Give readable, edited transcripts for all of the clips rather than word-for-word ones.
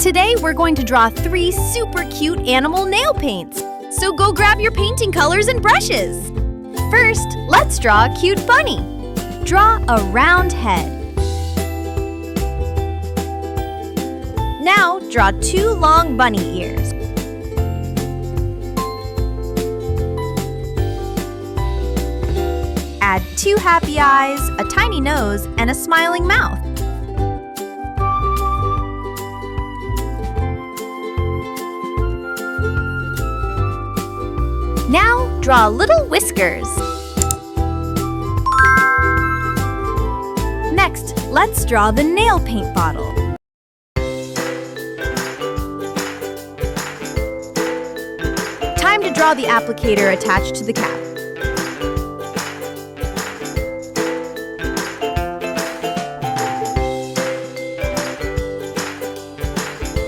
Today we're going to draw 3 super cute animal nail paints. So go grab your painting colors and brushes. First, let's draw a cute bunny. Draw a round head. Now draw 2 long bunny ears. Add 2 happy eyes, a tiny nose, and a smiling mouth. Now draw little whiskers. Next, let's draw the nail paint bottle. Time to draw the applicator attached to the cap.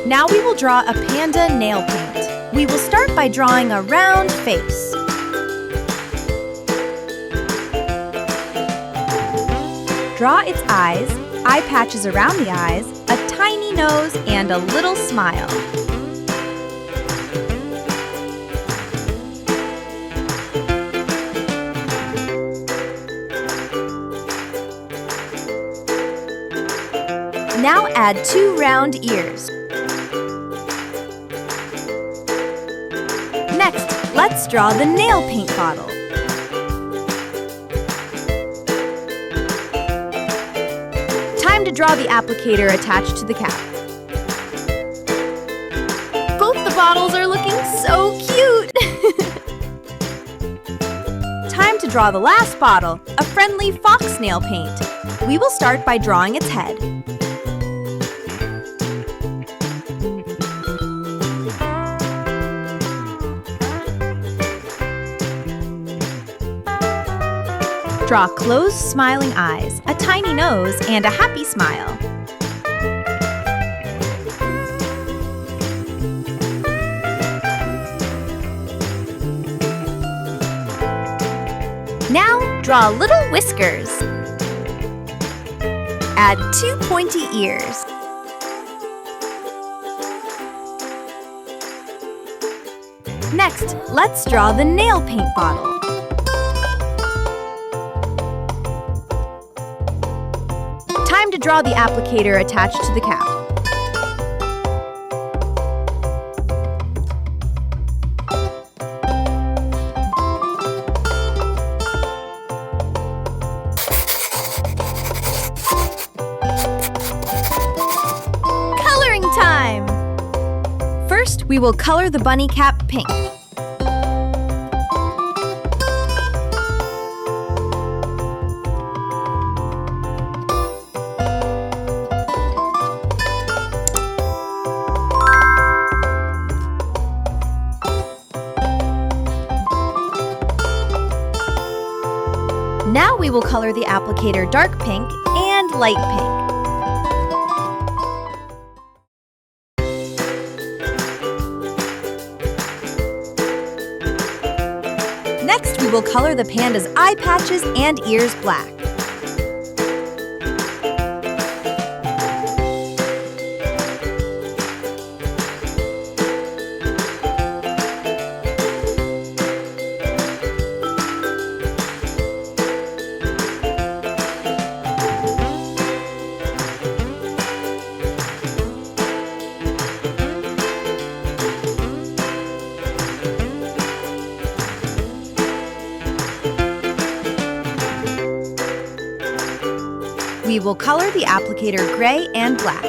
Now we will draw a panda nail paint. We will start by drawing a round face. Draw its eyes, eye patches around the eyes, a tiny nose, and a little smile. Now add 2 round ears. Next, let's draw the nail paint bottle. Time to draw the applicator attached to the cap. Both the bottles are looking so cute! Time to draw the last bottle, a friendly fox nail paint. We will start by drawing its head. Draw closed, smiling eyes, a tiny nose, and a happy smile. Now, draw little whiskers. Add 2 pointy ears. Next, let's draw the nail paint bottle. Time to draw the applicator attached to the cap. Coloring time! First, we will color the bunny cap pink. Now we will color the applicator dark pink and light pink. Next, we will color the panda's eye patches and ears black. We will color the applicator gray and black.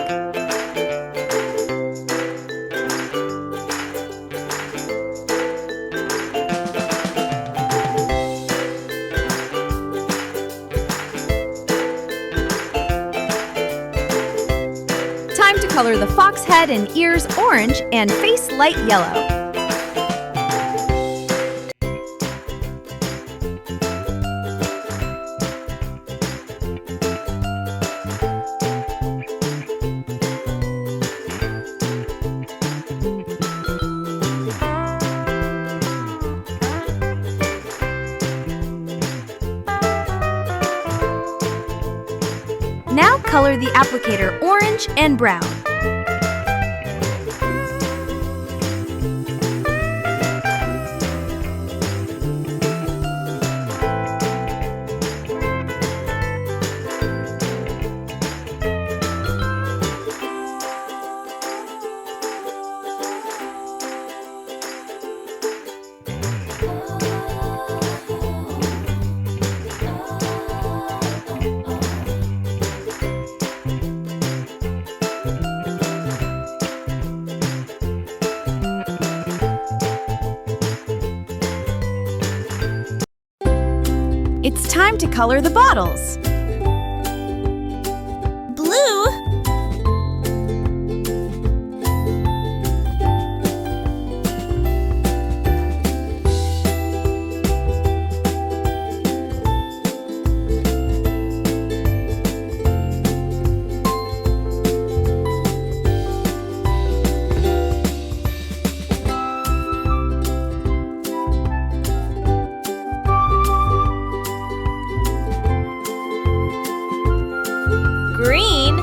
Time to color the fox head and ears orange and face light yellow. Now color the applicator orange and brown. It's time to color the bottles. Blue. Green.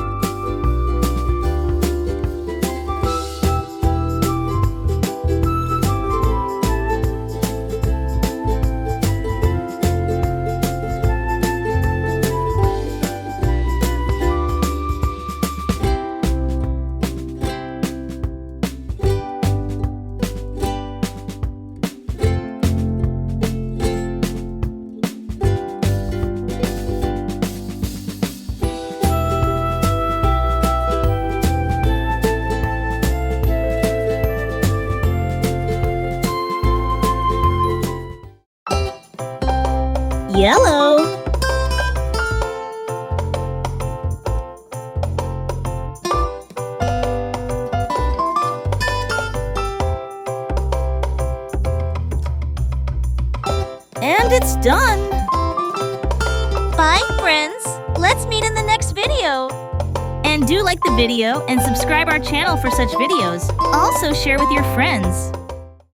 Yellow. And it's done. Bye, friends. Let's meet in the next video. And do like the video and subscribe our channel for such videos. Also share with your friends.